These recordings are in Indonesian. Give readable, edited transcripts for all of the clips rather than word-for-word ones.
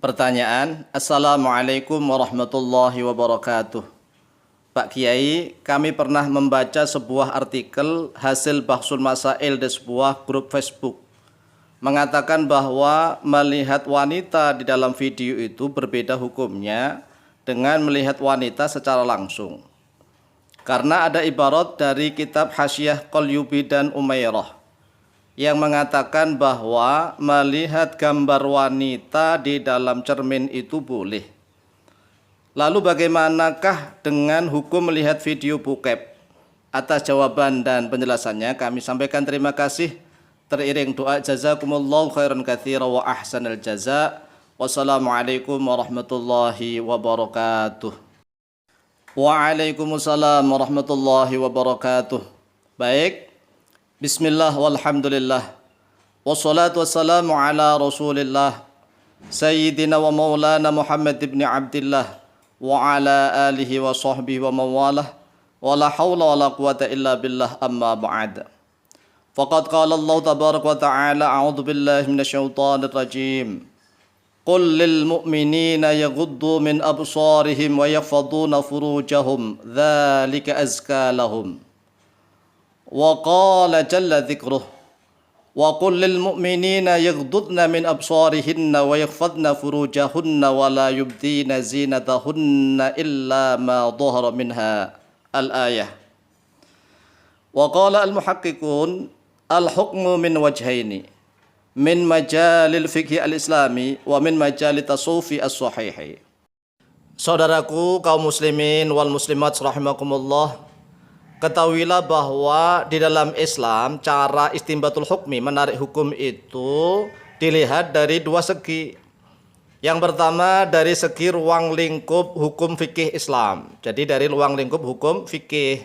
Pertanyaan, Assalamualaikum warahmatullahi wabarakatuh. Pak Kiai, kami pernah membaca sebuah artikel hasil bahsul masail di sebuah grup Facebook. Mengatakan bahwa melihat wanita di dalam video itu berbeda hukumnya dengan melihat wanita secara langsung. Karena ada ibarat dari kitab Hasyiah Qalyubi dan Umairah yang mengatakan bahwa melihat gambar wanita di dalam cermin itu boleh. Lalu bagaimanakah dengan hukum melihat video bokep? Atas jawaban dan penjelasannya kami sampaikan terima kasih. Teriring doa jazakumullahu khairan katsira wa ahsanal jaza. Wassalamualaikum warahmatullahi wabarakatuh. Waalaikumsalam warahmatullahi wabarakatuh. Baik. Bismillah walhamdulillah. Wassalatu wassalamu ala rasulillah Sayyidina wa maulana Muhammad ibn Abdillah wa ala alihi wa sahbihi wa mawalah wa la hawla wa la quwata illa billah amma ba'd. Faqad qala Allah tabaraka wa ta'ala a'udhu billahi minasyaitanir rajim. Qul lil mu'minina yaghuddu min absarihim wa yahfaduna furujahum dzalika azka lahum. Wa qala jalla dzikruh wa qul lil mu'minina yaghdudna min absarihinna wa yakhfadna furujahunna wa la yubdina zinatahunna illa ma dhahara minha al-ayah. Wa qala al-muhaqqiqun al-hukmu min wajhaini min majalil fiqhi al-islami wa min majali tasawufi as-sahihi. Saudaraku kaum muslimin wal muslimat rahimakumullah, ketahuilah bahwa di dalam Islam cara istinbatul hukmi, menarik hukum itu dilihat dari dua segi. Yang pertama dari segi ruang lingkup hukum fikih Islam. Jadi dari ruang lingkup hukum fikih.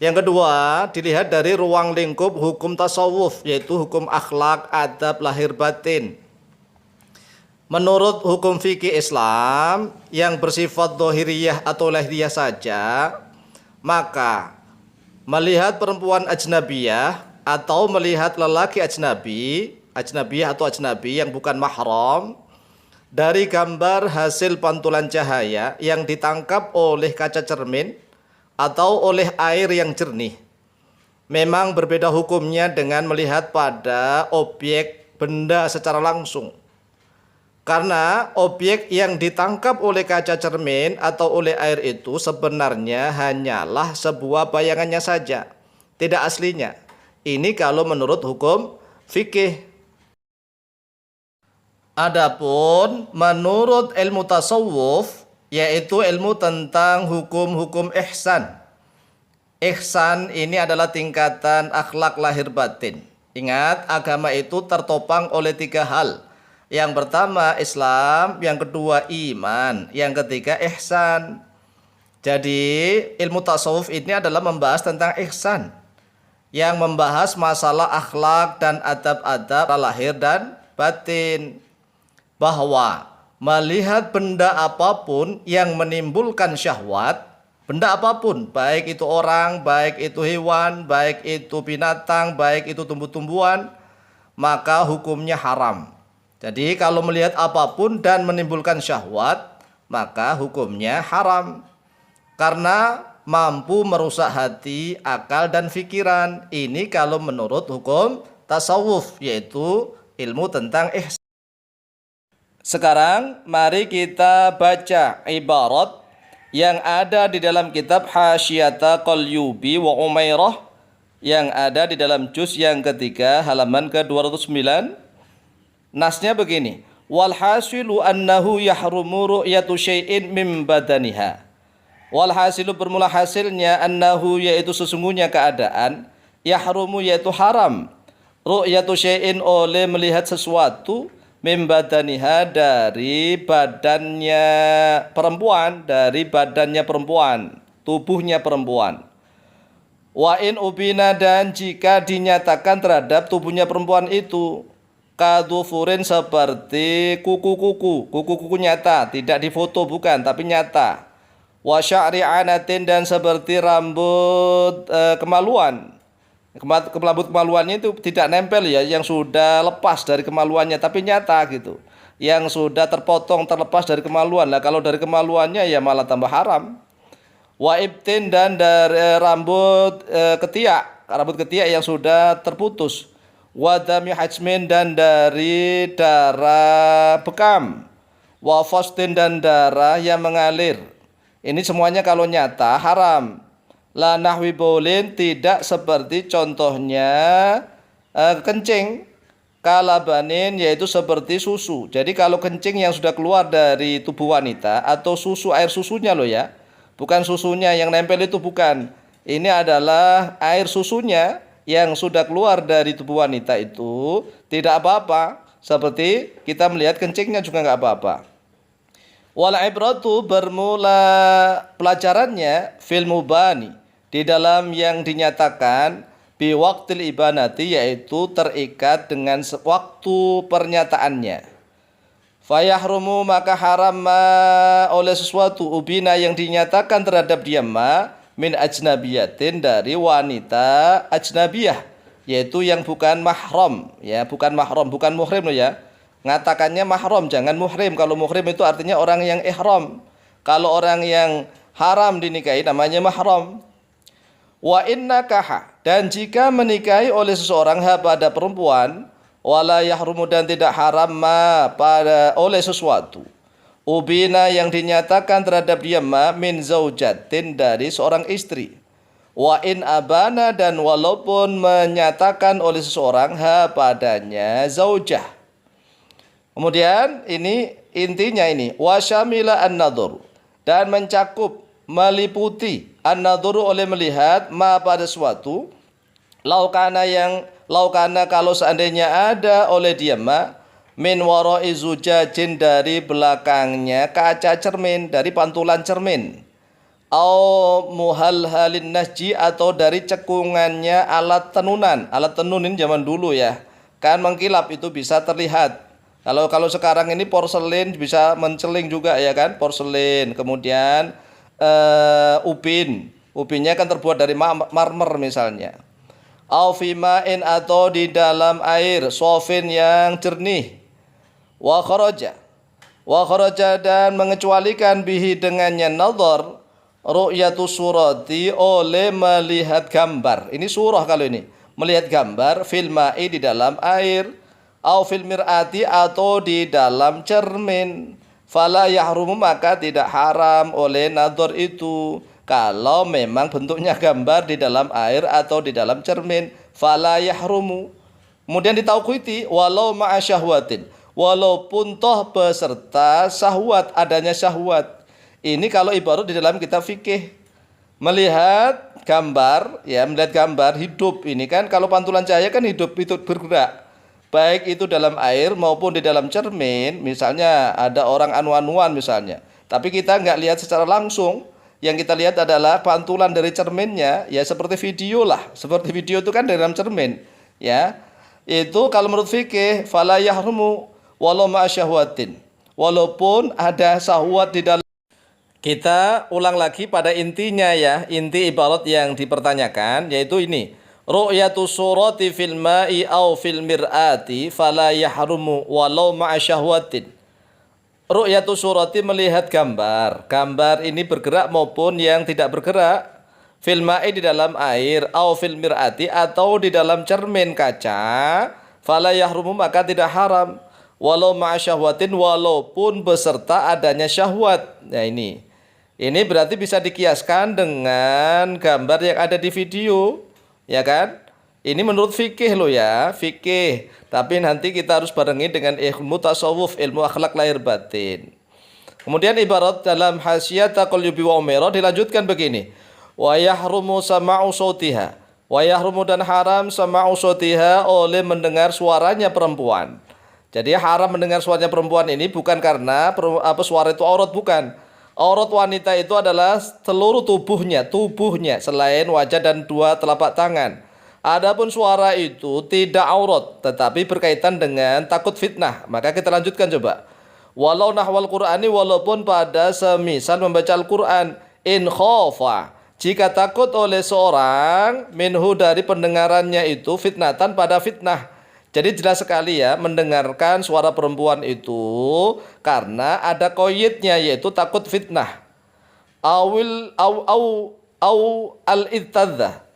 Yang kedua dilihat dari ruang lingkup hukum tasawuf, yaitu hukum akhlak, adab, lahir batin. Menurut hukum fikih Islam yang bersifat dohiriyah atau lahiriyah saja, maka melihat perempuan ajnabiyah atau melihat lelaki ajnabiyah atau ajnabi yang bukan mahram dari gambar hasil pantulan cahaya yang ditangkap oleh kaca cermin atau oleh air yang jernih, memang berbeda hukumnya dengan melihat pada objek benda secara langsung. Karena objek yang ditangkap oleh kaca cermin atau oleh air itu sebenarnya hanyalah sebuah bayangannya saja, tidak aslinya. Ini kalau menurut hukum fikih. Adapun menurut ilmu tasawuf, yaitu ilmu tentang hukum-hukum ihsan. Ihsan ini adalah tingkatan akhlak lahir batin. Ingat, agama itu tertopang oleh tiga hal. Yang pertama Islam, yang kedua iman, yang ketiga ihsan. Jadi ilmu tasawuf ini adalah membahas tentang ihsan, yang membahas masalah akhlak dan adab-adab lahir dan batin. Bahwa melihat benda apapun yang menimbulkan syahwat, benda apapun, baik itu orang, baik itu hewan, baik itu binatang, baik itu tumbuh-tumbuhan, maka hukumnya haram. Jadi kalau melihat apapun dan menimbulkan syahwat, maka hukumnya haram. Karena mampu merusak hati, akal, dan pikiran. Ini kalau menurut hukum tasawuf, yaitu ilmu tentang ihsan. Sekarang mari kita baca ibarat yang ada di dalam kitab Hasyiata Qalyubi wa Umairah yang ada di dalam juz yang ketiga halaman ke-209. Nasnya begini, wal hasilu annahu yahrumu ru'yatu syai'in min badaniha. Wal hasilu bermula hasilnya annahu yaitu sesungguhnya keadaan, yahrumu yaitu haram, ru'yatu syai'in oleh melihat sesuatu, min badaniha dari badannya perempuan, tubuhnya perempuan. Wa in ubina, dan jika dinyatakan terhadap tubuhnya perempuan itu, kadufurin seperti kuku-kuku nyata, tidak difoto bukan tapi nyata. Wa sya'ri anatin, dan seperti rambut kemaluan. Rambut kemaluannya itu tidak nempel ya, yang sudah lepas dari kemaluannya tapi nyata gitu. yang sudah terpotong terlepas dari kemaluan. Lah kalau dari kemaluannya ya malah tambah haram. Wa ibtin dan dari rambut ketiak yang sudah terputus. Wa dami hajmin dan dari darah bekam. Wa fastin dan darah yang mengalir. Ini semuanya kalau nyata haram. La nahwi bolin tidak seperti contohnya kencing. Kalabanin yaitu seperti susu. Jadi kalau kencing yang sudah keluar dari tubuh wanita atau susu air susunya loh ya. Bukan susunya yang nempel itu bukan. Ini adalah air susunya yang sudah keluar dari tubuh wanita itu tidak apa-apa. Seperti kita melihat kencingnya juga nggak apa-apa. Wal ibratu bermula pelajarannya fil mubani di dalam yang dinyatakan bi waqtil ibanati yaitu terikat dengan waktu pernyataannya. Fayahrumu maka haram oleh sesuatu ubina yang dinyatakan terhadap dia min ajnabiyatin dari wanita ajnabiyah yaitu yang bukan mahram ya, bukan muhrim loh ya. Ngatakannya mahram jangan muhrim. Kalau muhrim itu artinya orang yang ihram. Kalau orang yang haram dinikahi namanya mahram. Wa inna kaha dan jika menikahi oleh seseorang pada perempuan wala yahrumu dan tidak haram pada oleh sesuatu ubina yang dinyatakan terhadap dia min zaujatin dari seorang istri wa in abana dan walaupun menyatakan oleh seseorang padanya zaujah. Kemudian ini intinya ini wasyamila an-nadhur dan mencakup meliputi an-nadhur oleh melihat pada suatu laukana kalau seandainya ada oleh dia min wara'i zujajin dari belakangnya kaca cermin, dari pantulan cermin. Au muhalhalin nasji atau dari cekungannya alat tenunan. Alat tenun ini zaman dulu ya. Kan mengkilap itu bisa terlihat. Kalau sekarang ini porselin bisa menceling juga ya kan, porselin. Kemudian upinnya kan terbuat dari marmer misalnya. Au fima'in atau di dalam air sofin yang jernih. Wa kharaja dan mengecualikan bihi dengannya nazar ru'yatu surati oleh melihat gambar. Ini surah kalau ini melihat gambar fil ma'i di dalam air au fil mir'ati atau di dalam cermin. Fala yahrumu maka tidak haram oleh nazar itu. Kalau memang bentuknya gambar di dalam air atau di dalam cermin, fala yahrumu. Kemudian ditauqiti walau ma'a syahwatin, walaupun toh beserta syahwat, adanya syahwat. Ini kalau ibarat di dalam kitab fikih. Melihat gambar, ya melihat gambar hidup ini kan kalau pantulan cahaya kan hidup itu bergerak. Baik itu dalam air maupun di dalam cermin, misalnya ada orang anu-anuan misalnya. Tapi kita nggak lihat secara langsung. Yang kita lihat adalah pantulan dari cerminnya, ya seperti video lah. Seperti video itu kan dari dalam cermin, ya. Itu kalau menurut fikih fala yahrumu walau ma'a syahwatin. Walaupun ada syahwat di dalam. Kita ulang lagi pada intinya ya, inti ibarat yang dipertanyakan yaitu ini. Ru'yatu surati fil ma'i au fil mir'ati fala yahrumu walau ma'a syahwatin. Ru'yatu surati melihat gambar. Gambar ini bergerak maupun yang tidak bergerak. Fil ma'i di dalam air, au fil mir'ati atau di dalam cermin kaca. Fala yahrumu maka tidak haram. Walau ma'a syahwatin walaupun beserta adanya syahwat. Nah ini berarti bisa dikiaskan dengan gambar yang ada di video. Ya kan? Ini menurut fikih loh ya, fikih. Tapi nanti kita harus barengi dengan ilmu tasawuf, ilmu akhlak lahir batin. Kemudian ibarat dalam hasyiata qalyubi wa umira dilanjutkan begini. Wa yahrumu sama'u sautiha. Wa yahrumu dan haram sama'u sautiha oleh mendengar suaranya perempuan. Jadi haram mendengar suaranya perempuan ini bukan karena suara itu aurat, bukan. Aurat wanita itu adalah seluruh tubuhnya selain wajah dan dua telapak tangan. Adapun suara itu tidak aurat tetapi berkaitan dengan takut fitnah. Maka kita lanjutkan coba. Walau nahwal Qur'ani walaupun pada semisal membaca Al-Qur'an in khofa jika takut oleh seorang minhu dari pendengarannya itu fitnatan pada fitnah. Jadi jelas sekali ya, mendengarkan suara perempuan itu karena ada koyitnya, yaitu takut fitnah. Au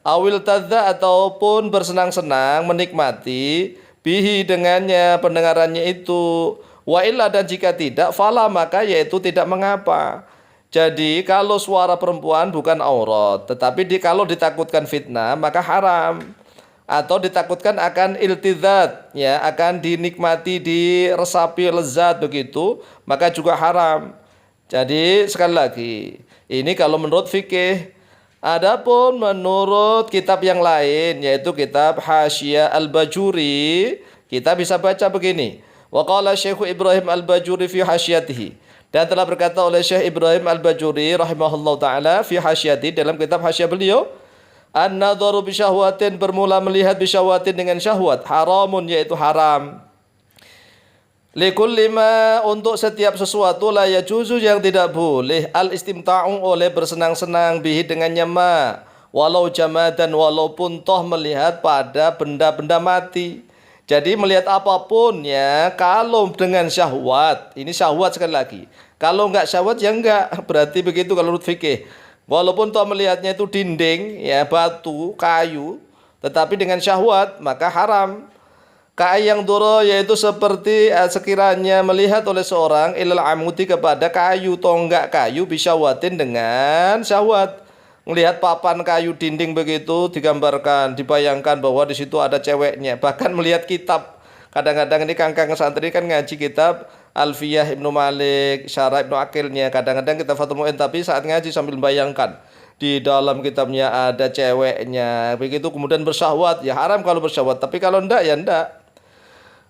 awil tadza ataupun bersenang-senang menikmati bihi dengannya pendengarannya itu. Wa illa, dan jika tidak fala, maka yaitu tidak mengapa. Jadi kalau suara perempuan bukan aurat, tetapi kalau ditakutkan fitnah maka haram, atau ditakutkan akan iltizat, ya, akan dinikmati, diresapi lezat begitu, maka juga haram. Jadi sekali lagi, ini kalau menurut fikih. Adapun menurut kitab yang lain, yaitu kitab Hasyiyah Al-Bajuri, kita bisa baca begini. Wa qala Syekh Ibrahim Al-Bajuri fi hasyiyatihi. Dan telah berkata oleh Syekh Ibrahim Al-Bajuri rahimahullah ta'ala fi hasyiyati, dalam kitab hasyiyah beliau, an-nadharu bi syahwatin, bermula melihat bi syahwatin dengan syahwat, haramun, yaitu haram. Likulli ma, untuk setiap sesuatu, la yajuzu, yang tidak boleh, al istimta'u, oleh bersenang-senang, bihi dengannya ma, walau jamadan, walaupun toh melihat pada benda-benda mati. Jadi melihat apapun ya, kalau dengan syahwat, ini syahwat sekali lagi. Kalau enggak syahwat ya enggak, berarti begitu kalau menurut fikih. Walaupun toh melihatnya itu dinding, ya, batu, kayu, tetapi dengan syahwat maka haram. Ka'ayang doro, yaitu seperti sekiranya melihat oleh seorang ilal amudi, kepada kayu, tonggak kayu, bisyawatin, dengan syahwat. Melihat papan kayu dinding begitu, digambarkan, dibayangkan bahwa di situ ada ceweknya. Bahkan melihat kitab. Kadang-kadang ini kangkang santri kan ngaji kitab Alfiyah Ibnu Malik, Syarah Ibnu Aqilnya. Kadang-kadang kita Fathul Mu'in, tapi saat ngaji sambil membayangkan. Di dalam kitabnya ada ceweknya. Begitu kemudian bersyahwat, ya haram kalau bersyahwat. Tapi kalau enggak, ya enggak.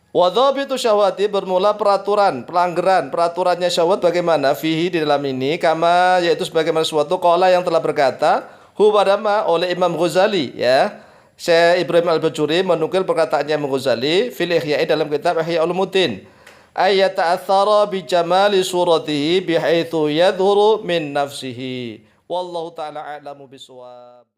Wadhabitu syahwati, bermula peraturan, pelanggaran, peraturannya syahwat bagaimana? Fihi, di dalam ini, kama, yaitu sebagaimana suatu qala, yang telah berkata, hu padama, oleh Imam Ghazali, ya. Syekh Ibrahim Al-Bajuri menukil perkataannya Imam Ghazali fil Ihya'i, dalam kitab Ihya Ulumuddin. Ayat ta'athara bi jamali suratihi bihaitsu yadhuru min nafsihi. Wallahu ta'ala a'lamu bisawab.